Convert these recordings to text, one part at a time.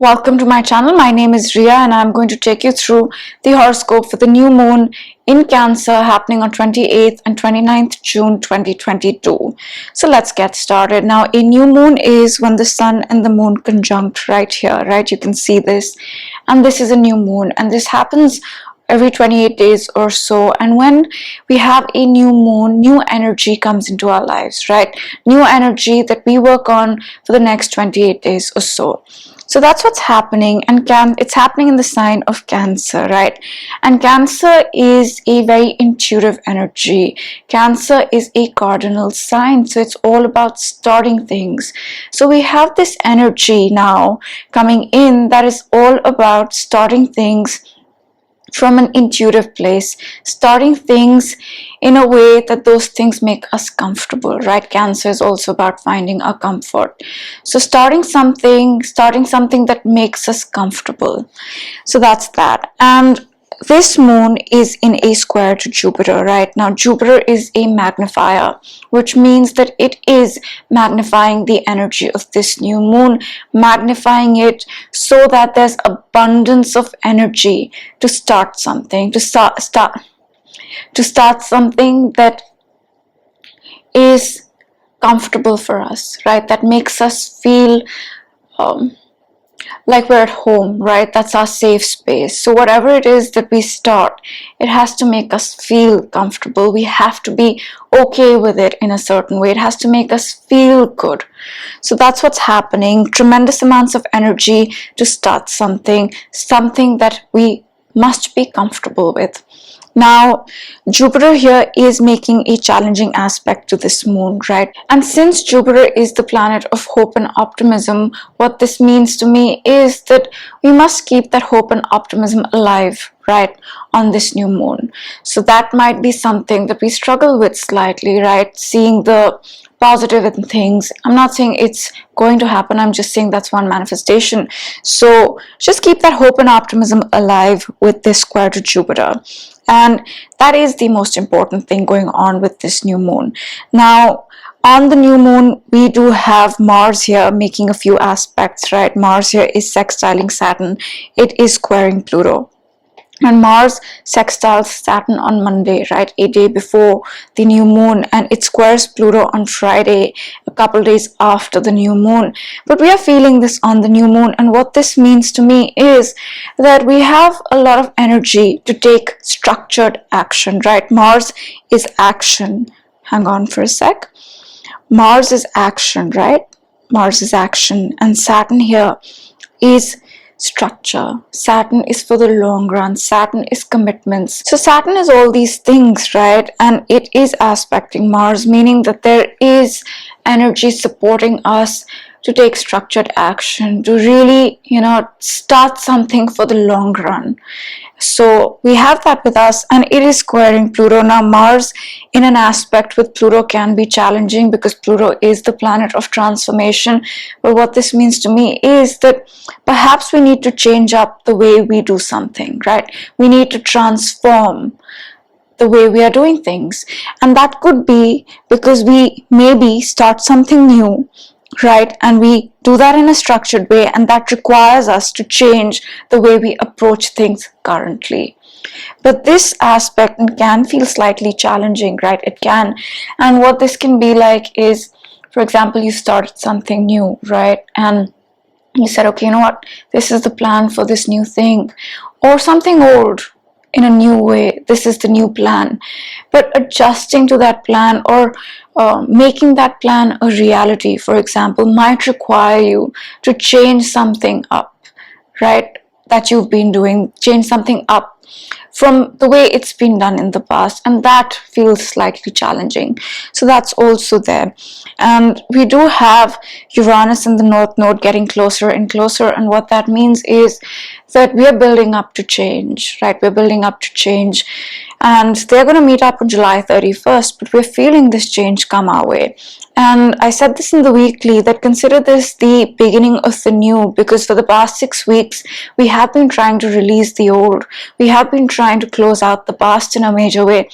Welcome to my channel. My name is Ria and I'm going to take you through the horoscope for the new moon in Cancer happening on 28th and 29th June 2022. So let's get started. Now, a new moon is when the sun and the moon conjunct right here, right? You can see this. And this is a new moon and this happens every 28 days or so. And when we have a new moon, new energy comes into our lives, right? New energy that we work on for the next 28 days or so. So that's what's happening, and it's happening in the sign of Cancer, right? And Cancer is a very intuitive energy. Cancer is a cardinal sign, so it's all about starting things. So we have this energy now coming in that is all about starting things from an intuitive place, starting things in a way that those things make us comfortable, right? Cancer is also about finding our comfort. So starting something that makes us comfortable. So that's that. And this moon is in a square to Jupiter, right? Now, Jupiter is a magnifier, which means that it is magnifying the energy of this new moon, magnifying it so that there's abundance of energy to start something, to start something that is comfortable for us, right? That makes us feel like we're at home, right? That's our safe space. So whatever it is that we start, it has to make us feel comfortable. We have to be okay with it in a certain way. It has to make us feel good. So that's what's happening. Tremendous amounts of energy to start something that we must be comfortable with. Now, Jupiter here is making a challenging aspect to this moon, right? And since Jupiter is the planet of hope and optimism, what this means to me is that we must keep that hope and optimism alive, right, on this new moon. So that might be something that we struggle with slightly, right? Seeing the positive in things. I'm not saying it's going to happen, I'm just saying that's one manifestation. So just keep that hope and optimism alive with this square to Jupiter. And that is the most important thing going on with this new moon. Now, on the new moon, we do have Mars here making a few aspects, right? Mars here is sextiling Saturn. It is squaring Pluto. And Mars sextiles Saturn on Monday, right? A day before the new moon, and it squares Pluto on Friday, a couple days after the new moon. But we are feeling this on the new moon, and what this means to me is that we have a lot of energy to take structured action, right? Mars is action. Hang on for a sec. Mars is action, right? Mars is action, and Saturn here is structure. Saturn is for the long run. Saturn is commitments. So Saturn is all these things, right? And it is aspecting Mars, meaning that there is energy supporting us to take structured action, to really, start something for the long run. So we have that with us, and it is squaring Pluto. Now, Mars in an aspect with Pluto can be challenging because Pluto is the planet of transformation. But what this means to me is that perhaps we need to change up the way we do something, right? We need to transform the way we are doing things. And that could be because we maybe start something new, right? And we do that in a structured way, and that requires us to change the way we approach things currently. But this aspect can feel slightly challenging, right? It can. And what this can be like is, for example, you started something new, right? And you said, okay, you know what? This is the plan for this new thing. Or something old in a new way. This is the new plan. But adjusting to that plan, or making that plan a reality, for example, might require you to change something up, right? That you've been doing, change something up from the way it's been done in the past, and that feels slightly challenging. So that's also there. And we do have Uranus in the North Node getting closer and closer, and what that means is that we are building up to change, right? We're building up to change, and they're going to meet up on July 31st, but we're feeling this change come our way. And I said this in the weekly, that consider this the beginning of the new, because for the past 6 weeks, we have been trying to release the old. We have been trying to close out the past in a major way.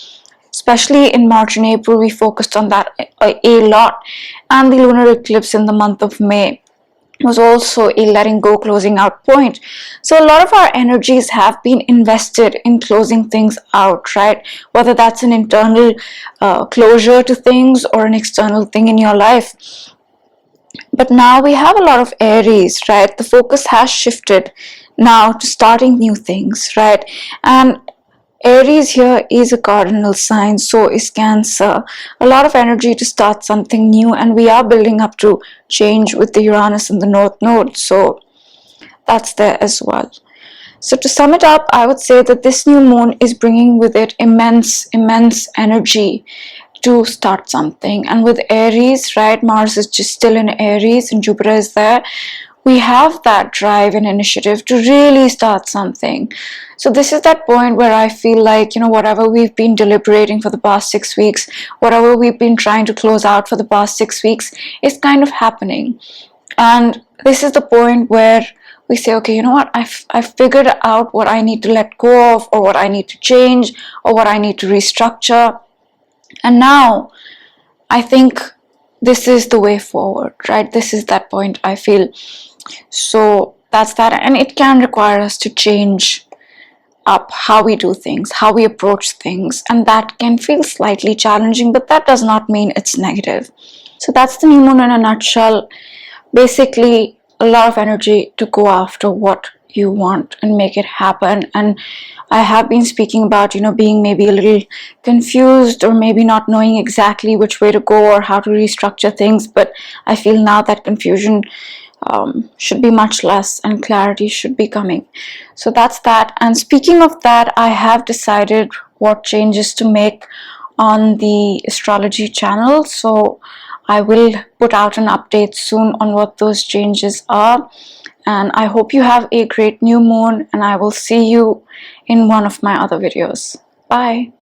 Especially in March and April, we focused on that a lot. And the lunar eclipse in the month of May was also a letting go, closing out point. So a lot of our energies have been invested in closing things out, right? Whether that's an internal closure to things or an external thing in your life. But now we have a lot of Aries, right? The focus has shifted now to starting new things, right? And Aries here is a cardinal sign, so is Cancer. A lot of energy to start something new, and we are building up to change with the Uranus in the North Node, so that's there as well. So to sum it up, I would say that this new moon is bringing with it immense energy to start something. And with Aries, right, Mars is just still in Aries and Jupiter is there. We have that drive and initiative to really start something. So this is that point where I feel like, whatever we've been deliberating for the past 6 weeks, whatever we've been trying to close out for the past 6 weeks is kind of happening. And this is the point where we say, okay, you know what, I've figured out what I need to let go of, or what I need to change, or what I need to restructure. And now I think this is the way forward, right? This is that point, I feel. So that's that. And it can require us to change up how we do things, how we approach things. And that can feel slightly challenging, but that does not mean it's negative. So that's the new moon in a nutshell. Basically, a lot of energy to go after what you want and make it happen. And I have been speaking about, being maybe a little confused or maybe not knowing exactly which way to go or how to restructure things, but I feel now that confusion should be much less and clarity should be coming. So that's that. And speaking of that, I have decided what changes to make on the astrology channel. So I will put out an update soon on what those changes are. And I hope you have a great new moon, and I will see you in one of my other videos. Bye.